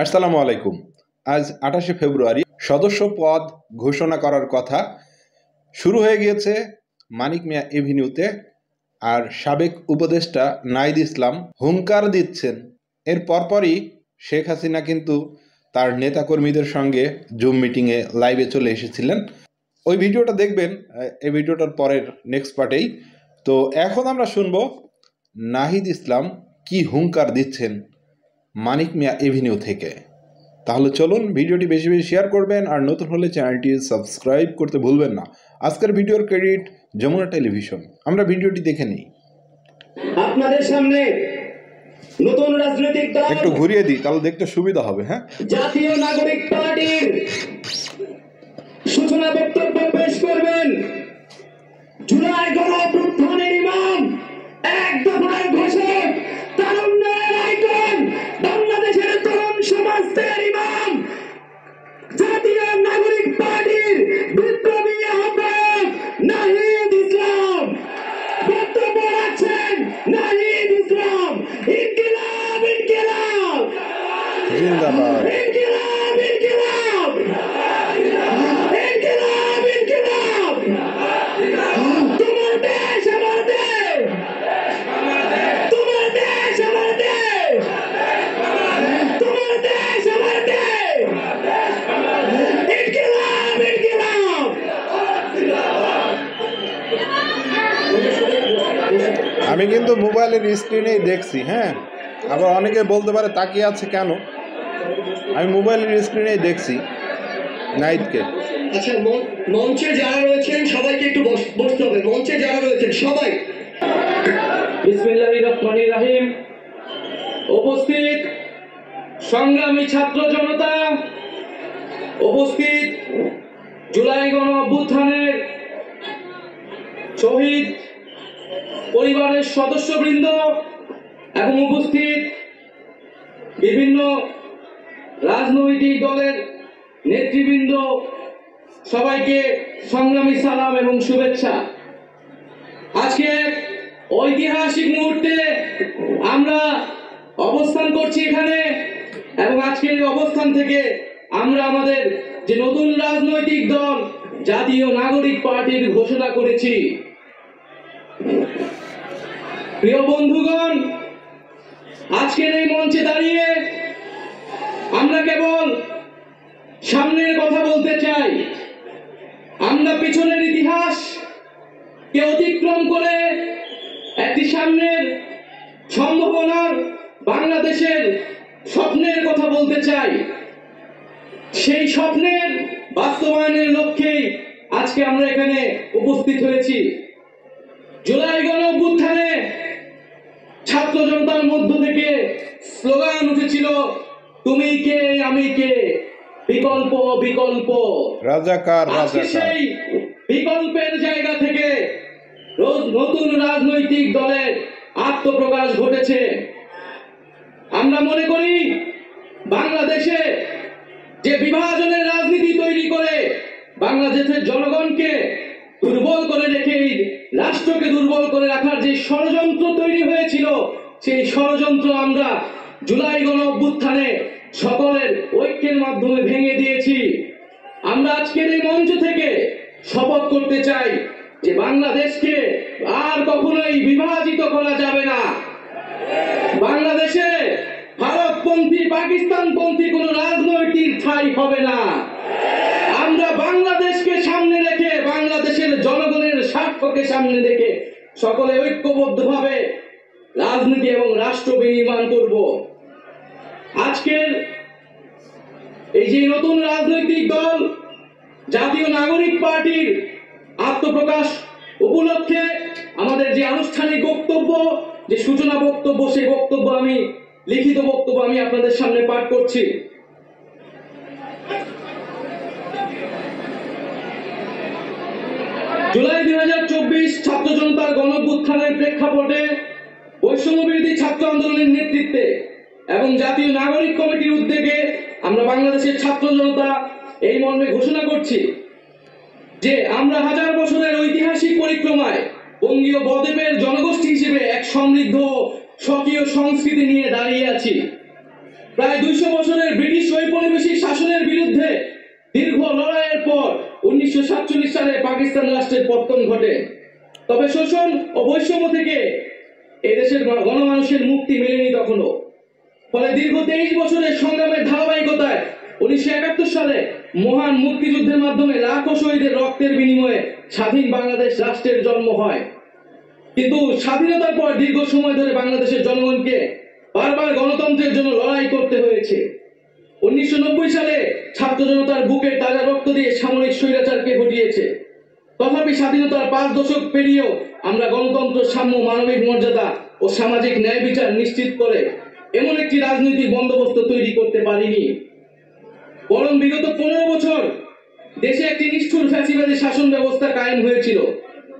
আসসালামু আলাইকুম। আজ ২৮শে ফেব্রুয়ারি সদস্য পদ ঘোষণা করার কথা শুরু হয়ে গিয়েছে মানিক মিয়া এভিনিউতে। আর সাবেক উপদেষ্টা নাহিদ ইসলাম হুঙ্কার দিচ্ছেন। এর পরপরই শেখ হাসিনা কিন্তু তার নেতাকর্মীদের সঙ্গে জুম মিটিংয়ে লাইভে চলে এসেছিলেন। ওই ভিডিওটা দেখবেন এই ভিডিওটার পরের নেক্সট পার্টেই। তো এখন আমরা শুনবো নাহিদ ইসলাম কি হুঙ্কার দিচ্ছেন মানিক মিয়া এভিনিউ থেকে। তাহলে চলুন ভিডিওটি বেশি বেশি শেয়ার করবেন, আর নতুন হলে চ্যানেলটি সাবস্ক্রাইব করতে ভুলবেন না। আজকের ভিডিওর ক্রেডিট যমুনা টেলিভিশন। আমরা ভিডিওটি দেখে নিই। আপনাদের সামনে নতুন রাজনৈতিক দল একটু ঘুরিয়ে দিই, তাহলে দেখতে সুবিধা হবে। হ্যাঁ, জাতীয় নাগরিক পার্টির সূচনা বক্তব্য পেশ করবেন জুলাই গণঅভ্যুত্থানের ইমাম, এক দফার ঘোষক, তারুণ্যের আইকন, বাংলাদেশের তরুণ সমাজের ইমাম, জাতীয় নাগরিক পার্টির বিপ্লবী আহ্বায়ক নাহিদ ইসলাম। বক্তব্য রাখছেন নাহিদ ইসলাম। ইনকিলাব ইনকিলাব জিন্দাবাদ। ইনকিলাব ইনকিলাব ইনকিলাব ইনকিলাব। তোমার দেশ আমার দেশ, তোমার দেশ আমার দেশ, তোমার দেশ আমার দেশ। ইনকিলাব ইনকিলাব। আমি কিন্তু মোবাইলের স্ক্রিনেই দেখছি। হ্যাঁ, আবার অনেকে বলতে পারে তাকিয়ে আছে কেন, আমি মোবাইলের স্ক্রিনেই দেখছি নাহিদকে। আচ্ছা, মঞ্চে যারা রয়েছেন সবাইকে একটু বসতে হবে। মঞ্চে যারা রয়েছেন সবাই। বিসমিল্লাহির রহমানির রহিম। উপস্থিত সংগ্রামী ছাত্র জনতা, উপস্থিত জুলাই গণ অভ্যুত্থানের শহীদ পরিবারের সদস্যবৃন্দ এবং উপস্থিত বিভিন্ন রাজনৈতিক দলের নেতৃবৃন্দ, সবাইকে সংগ্রামী সালাম এবং শুভেচ্ছা। আজকে ঐতিহাসিক মুহূর্তে আমরা অবস্থান করছি এখানে, এবং আজকের এই অবস্থান থেকে আমরা আমাদের যে নতুন রাজনৈতিক দল জাতীয় নাগরিক পার্টির ঘোষণা করেছি। প্রিয় বন্ধুগণ, আজকের এই মঞ্চে দাঁড়িয়ে আমরা কেবল সামনের কথা বলতে চাই। আমরা পিছনের ইতিহাস কে অতিক্রম করে একটি সামনের সম্ভাবনার বাংলাদেশের স্বপ্নের কথা বলতে চাই। সেই স্বপ্নের বাস্তবায়নের লক্ষ্যেই আজকে আমরা এখানে উপস্থিত হয়েছি। জুলাই গণ অভ্যুত্থানে ছাত্র জনতার মধ্য থেকে স্লোগান উঠেছিল, তুমি কে আমি কে, বিকল্প বিকল্প রাজাকার রাজাকার। সেই বিকল্পের জায়গা থেকে নতুন রাজনৈতিক দলের আত্মপ্রকাশ ঘটেছে। আমরা মনে করি বাংলাদেশে যে বিভাজনের রাজনীতি তৈরি করে বাংলাদেশের জনগণকে দুর্বল করে রেখে রাষ্ট্রকে দুর্বল করে রাখার যে ষড়যন্ত্র তৈরি হয়েছিল, সেই ষড়যন্ত্র আমরা জুলাই গণ অভ্যুত্থানে সকলের ঐক্যের মাধ্যমে ভেঙে দিয়েছি। আমরা আজকের এই মঞ্চ থেকে শপথ করতে চাই যে বাংলাদেশকে আর কখনোই বিভাজিত করা যাবে না। বাংলাদেশে ভারতপন্থী পাকিস্তানপন্থী কোন রাজনৈতিক ঠাঁই হবে না। আমরা বাংলাদেশকে সামনে রেখে, বাংলাদেশের জনগণের স্বার্থকে সামনে রেখে সকলে ঐক্যবদ্ধভাবে রাজনীতি এবং রাষ্ট্র বিনির্মাণ করব। আজকের এই যে নতুন রাজনৈতিক দল জাতীয় নাগরিক পার্টির আত্মপ্রকাশ উপলক্ষে আমাদের যে আনুষ্ঠানিক বক্তব্য, যে সূচনা বক্তব্য, সেই বক্তব্য আমি লিখিত বক্তব্য আমি আপনাদের সামনে পাঠ করছি। জুলাই 2024 ছাত্র জনতার গণঅভ্যুত্থানের প্রেক্ষাপটে বৈষম্যবিরোধী ছাত্র আন্দোলনের নেতৃত্বে এবং জাতীয় নাগরিক কমিটির উদ্যোগে আমরা বাংলাদেশের ছাত্র জনতা এই মর্মে ঘোষণা করছি যে আমরা হাজার বছরের ঐতিহাসিক পরিক্রমায় বঙ্গীয় বদ্বীপের জনগোষ্ঠী হিসেবে এক সমৃদ্ধ স্বকীয় সংস্কৃতি নিয়ে দাঁড়িয়ে আছি। প্রায় 200 বছরের ব্রিটিশ পতন ঘটে। তবে শোষণ ও বৈষম্য থেকে এই দেশের গণমানুষের মুক্তি মেলেনি তখনো। ফলে দীর্ঘ 23 বছরের সংগ্রামের ধারাবাহিকতায় 1971 সালে মহান মুক্তিযুদ্ধের মাধ্যমে লাখো শহীদের রক্তের বিনিময়ে স্বাধীন বাংলাদেশ রাষ্ট্রের জন্ম হয়। কিন্তু স্বাধীনতার পর দীর্ঘ সময় ধরে বাংলাদেশের জনগণকে বারবার গণতন্ত্রের জন্য লড়াই করতে হয়েছে। 1990 সালে ছাত্র জনতার বুকের তাজা রক্ত দিয়ে সামরিক স্বৈরাচারকে ঘটিয়েছে। তথাপি স্বাধীনতার 5 দশক পেরিয়েও আমরা গণতন্ত্র, সাম্য, মানবিক মর্যাদা ও সামাজিক ন্যায় বিচার নিশ্চিত করে এমন একটি রাজনৈতিক বন্দোবস্ত তৈরি করতে পারিনি। বরং বিগত 15 বছর দেশে একটি নিষ্ঠুর ফ্যাসিবাদী শাসন ব্যবস্থা কায়েম হয়েছিল,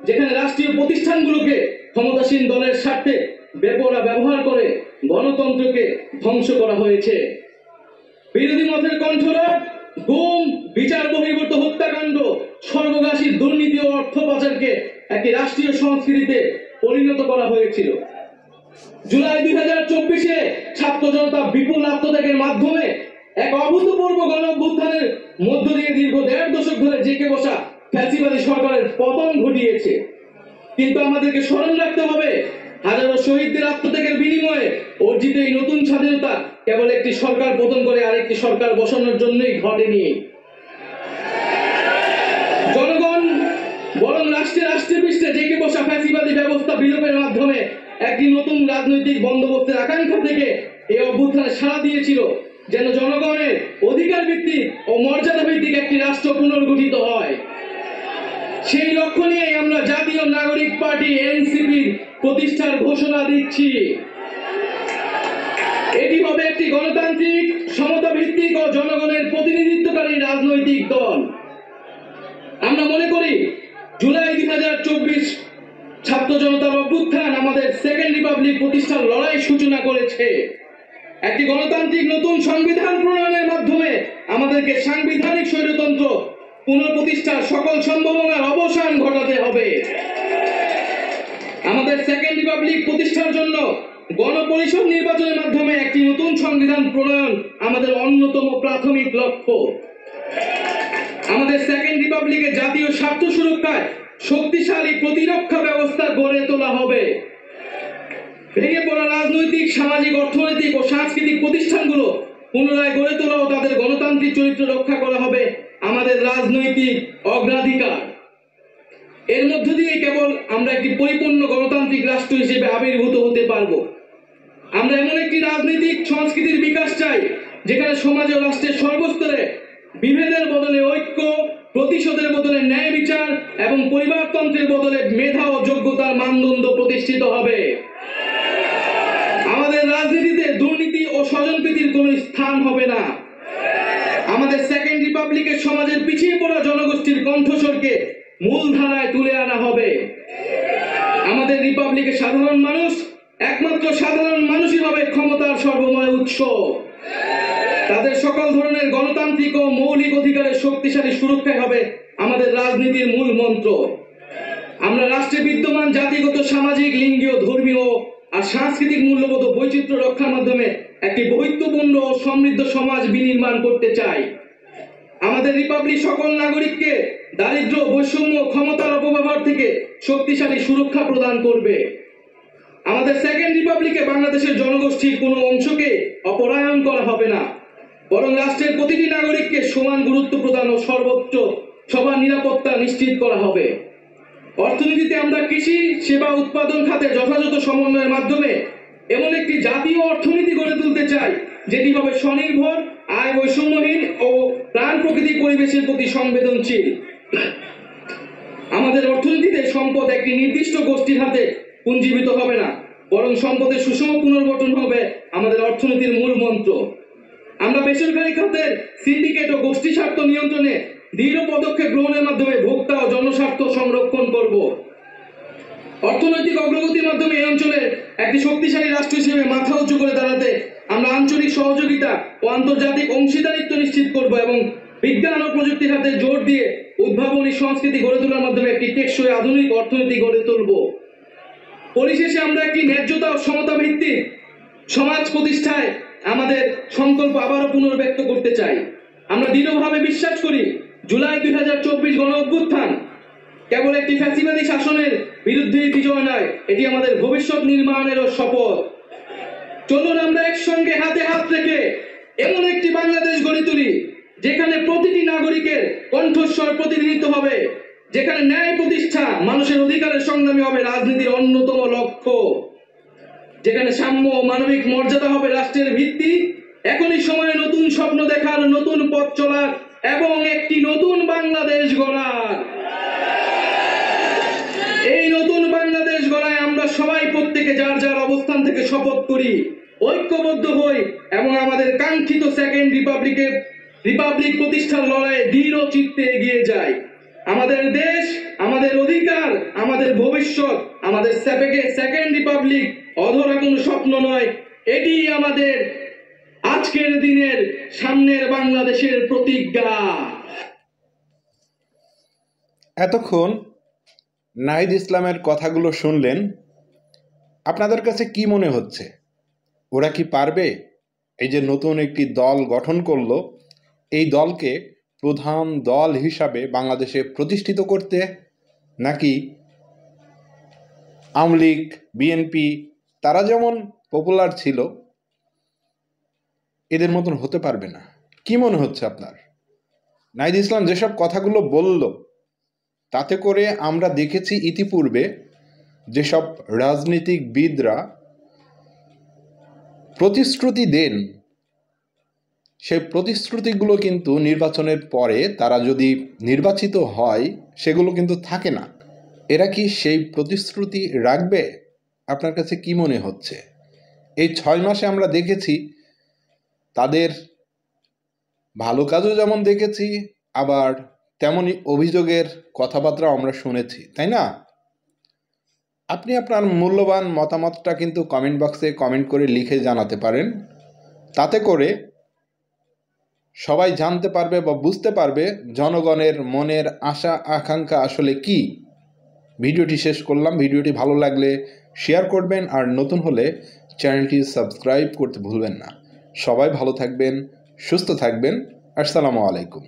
যেখানে রাষ্ট্রীয় প্রতিষ্ঠানগুলোকে ক্ষমতাসীন দলের স্বার্থে বেপরোয়া ব্যবহার করে গণতন্ত্রকে ধ্বংস করা হয়েছে। বিরোধী মতের কণ্ঠরোধ, গুম, বিচার বহির্ভূত হত্যাকাণ্ড, সর্বগ্রাসী দুর্নীতি ও অর্থ পাচারকে একটি রাষ্ট্রীয় সংস্কৃতিতে পরিণত করা হয়েছিল। জুলাই 2024-এ ছাত্র জনতা বিপুল আত্মত্যাগের মাধ্যমে এক অভূতপূর্ব গণ অভ্যুত্থানের মধ্য দিয়ে দীর্ঘ 1.5 দশক ধরে জেঁকে বসা ফ্যাসিবাদী সরকারের পতন ঘটিয়েছে। কিন্তু আমাদেরকে স্মরণ রাখতে হবে, হাজারো শহীদদের আত্মত্যাগের বিনিময়ে অর্জিত এই নতুন স্বাধীনতা কেবল একটি সরকার পতন করে আরেকটি সরকার বসানোর জন্যই ঘটেনি। জনগণ বরং রাষ্ট্রে পৃষ্ঠে জেঁকে বসা ফ্যাসিবাদী ব্যবস্থা বিলোপের মাধ্যমে একটি নতুন রাজনৈতিক বন্দোবস্তের আকাঙ্ক্ষা থেকে এই অভ্যুত্থানে সাড়া দিয়েছিল, যেন জনগণের অধিকার ভিত্তিক ও মর্যাদা ভিত্তিক একটি রাষ্ট্র পুনর্গঠিত হয়। সেই লক্ষ্য নিয়ে আমরা জাতীয় নাগরিক পার্টি এনসিপির প্রতিষ্ঠার ঘোষণা দিচ্ছি। এটি হবে একটি গণতান্ত্রিক, সমতা ভিত্তিক ও জনগণের প্রতিনিধিত্বকারী রাজনৈতিক দল। আমরা মনে করি জুলাই 2024 ছাত্র জনতার অভ্যুত্থান আমাদের সেকেন্ড রিপাবলিক প্রতিষ্ঠার লড়াই সূচনা করেছে। একটি গণতান্ত্রিক নতুন সংবিধান প্রণয়নের মাধ্যমে আমাদেরকে সাংবিধানিক স্বৈরতন্ত্র পুনঃপ্রতিষ্ঠার সকল সম্ভাবনার অবসান ঘটাতে হবে। আমাদের সেকেন্ড রিপাবলিক প্রতিষ্ঠার জন্য গণপরিষদ নির্বাচনের মাধ্যমে একটি নতুন সংবিধান প্রণয়ন আমাদের অন্যতম প্রাথমিক লক্ষ্য। আমাদের সেকেন্ড রিপাবলিকের জাতীয় স্বার্থ সুরক্ষায় শক্তিশালী প্রতিরক্ষা ব্যবস্থা গড়ে তোলা হবে। ভেঙে পড়া রাজনৈতিক, সামাজিক, অর্থনৈতিক ও সাংস্কৃতিক প্রতিষ্ঠানগুলো পুনরায় গড়ে তোলা ও তাদের গণতান্ত্রিক চরিত্র রক্ষা করা হবে আমাদের রাজনৈতিক অগ্রাধিকার। এর মধ্য দিয়ে কেবল আমরা একটি পরিপূর্ণ গণতান্ত্রিক রাষ্ট্র হিসেবে আবির্ভূত হতে পারব। আমরা এমন একটি রাজনৈতিক সংস্কৃতির বিকাশ চাই, যেখানে সমাজ ও রাষ্ট্রের সর্বস্তরে বিভেদের বদলে ঐক্য, প্রতিশোধের বদলে ন্যায় বিচার এবং পরিবারতন্ত্রের বদলে মেধা ও যোগ্যতার মানদণ্ড প্রতিষ্ঠিত হবে। আমাদের রাজনীতিতে দুর্নীতি ও স্বজনপ্রীতির কোনো স্থান হবে না। আমাদের সেকেন্ড রিপাবলিকের সমাজের পিছিয়ে পড়া জনগোষ্ঠীর কণ্ঠস্বরকে মূলধারায় তুলে আনা হবে। আমাদের রিপাবলিকের সাধারণ মানুষ, একমাত্র সাধারণ মানুষই হবে ক্ষমতার সর্বময় উৎস। তাদের সকল ধরনের গণতান্ত্রিক ও মৌলিক অধিকারের শক্তিশালী সুরক্ষাই হবে আমাদের রাজনীতির মূল মন্ত্র। আমরা রাষ্ট্রে বিদ্যমান জাতিগত, সামাজিক, লিঙ্গীয়, ধর্মীয় আর সাংস্কৃতিক মূল্যবোধ ও বৈচিত্র্য রক্ষার মাধ্যমে একটি বৈচিত্র্যপূর্ণ ও সমৃদ্ধ সমাজ বিনির্মাণ করতে চাই। আমাদের রিপাবলিক সকল নাগরিককে দারিদ্র্য, বৈষম্য, ক্ষমতার অপব্যবহার থেকে শক্তিশালী সুরক্ষা প্রদান করবে। আমাদের সেকেন্ড রিপাবলিকে বাংলাদেশের জনগোষ্ঠীর কোনো অংশকে অপরায়ণ করা হবে না, বরং রাষ্ট্রের প্রতিটি নাগরিককে সমান গুরুত্ব প্রদান ও সর্বোচ্চ সবার নিরাপত্তা নিশ্চিত করা হবে। অর্থনীতিতে আমরা কৃষি, সেবা, উৎপাদন খাতে যথাযথ সমন্বয়ের মাধ্যমে এমন একটি জাতীয় অর্থনীতি গড়ে তুলতে চাই, যেটি হবে স্বনির্ভর, আয় বৈষম্যহীন ও প্রাণ প্রকৃতিক পরিবেশের প্রতি সংবেদনশীল। আমাদের অর্থনীতিতে সম্পদ একটি নির্দিষ্ট গোষ্ঠীর হাতে পুঞ্জীভূত হবে না, বরং সম্পদের সুষম পুনর্গঠন হবে আমাদের অর্থনীতির মূল মন্ত্র। আমরা বেসরকারি খাতের সিন্ডিকেট ও গোষ্ঠী স্বার্থ নিয়ন্ত্রণে দৃঢ় পদক্ষেপ গ্রহণের মাধ্যমে ভোক্তা ও জনস্বার্থ সংরক্ষণ করব। অর্থনৈতিক অগ্রগতির মাধ্যমে এই অঞ্চলের একটি শক্তিশালী রাষ্ট্র হিসেবে মাথা উঁচু করে দাঁড়াতে আমরা আঞ্চলিক সহযোগিতা ও আন্তর্জাতিক অংশীদারিত্ব নিশ্চিত করব এবং বিজ্ঞান ও প্রযুক্তি খাতে জোর দিয়ে উদ্ভাবনী সংস্কৃতি গড়ে তোলার মাধ্যমে একটি টেকসই আধুনিক অর্থনীতি গড়ে তুলব। পরিশেষে আমরা একটি ন্যায্যতা ও সমতা ভিত্তিক সমাজ প্রতিষ্ঠায় আমাদের সংকল্প আবারও পুনর্ব্যক্ত করতে চাই। আমরা দৃঢ়ভাবে বিশ্বাস করি জুলাই 2024 গণ অভ্যুত্থান কেবল একটি ফ্যাসিবাদী শাসনের বিরুদ্ধে বিজয় নয়, এটি আমাদের ভবিষ্যৎ নির্মাণেরও শপথ। চলুন আমরা একসঙ্গে হাতে হাত রেখে এমন একটি বাংলাদেশ গড়ে তুলি যেখানে প্রতিটি নাগরিকের কণ্ঠস্বর প্রতিনিধিত্ব হবে, যেখানে ন্যায় প্রতিষ্ঠা মানুষের অধিকারের সংগ্রামী হবে রাজনীতির অন্যতম লক্ষ্য, যেখানে সাম্য ও মানবিক মর্যাদা হবে রাষ্ট্রের ভিত্তি। এখনই সময় নতুন স্বপ্ন দেখার, নতুন পথ চলার এবং একটি নতুন বাংলাদেশ গড়ার। এই নতুন বাংলাদেশ গড়ায় আমরা সবাই প্রত্যেকে যার যার অবস্থান থেকে শপথ করি, ঐক্যবদ্ধ হই এবং আমাদের কাঙ্ক্ষিত সেকেন্ড রিপাবলিক প্রতিষ্ঠার লড়াইয়ে দৃঢ় চিত্তে এগিয়ে যাই। আমাদের দেশ, আমাদের অধিকার, আমাদের ভবিষ্যৎ, আমাদের সেকেন্ড রিপাবলিক অধরা কোনো স্বপ্ন নয়, এটি আমাদের আজকের দিনের সামনের বাংলাদেশের প্রতিজ্ঞা। এতক্ষণ নাহিদ ইসলামের কথাগুলো শুনলেন, আপনাদের কাছে কি মনে হচ্ছে? ওরা কি পারবে এই যে নতুন একটি দল গঠন করলো, এই দলকে প্রধান দল হিসাবে বাংলাদেশে প্রতিষ্ঠিত করতে? নাকি আওয়ামী লীগ, বিএনপি তারা যেমন পপুলার ছিল এদের মতন হতে পারবে না? কি মনে হচ্ছে আপনার? নাহিদ ইসলাম যেসব কথাগুলো বলল তাতে করে আমরা দেখেছি ইতিপূর্বে যেসব রাজনীতিকবিদরা প্রতিশ্রুতি দেন, সেই প্রতিশ্রুতিগুলো কিন্তু নির্বাচনের পরে তারা যদি নির্বাচিত হয় সেগুলো কিন্তু থাকে না। এরা কি সেই প্রতিশ্রুতি রাখবে? আপনার কাছে কি মনে হচ্ছে? এই 6 মাসে আমরা দেখেছি তাদের ভালো কাজও যেমন দেখেছি, আবার তেমনই অভিযোগের কথাবার্তা আমরা শুনেছি, তাই না? আপনি আপনার মূল্যবান মতামতটা কিন্তু কমেন্ট বক্সে কমেন্ট করে লিখে জানাতে পারেন। তাতে করে সবাই জানতে পারবে বা বুঝতে পারবে জনগণের মনের আশা আকাঙ্ক্ষা আসলে কি। ভিডিওটি শেষ করলাম। ভিডিওটি ভালো লাগলে শেয়ার করবেন, আর নতুন হলে চ্যানেলটি সাবস্ক্রাইব করতে ভুলবেন না। সবাই ভালো থাকবেন, সুস্থ থাকবেন। আসসালামু আলাইকুম।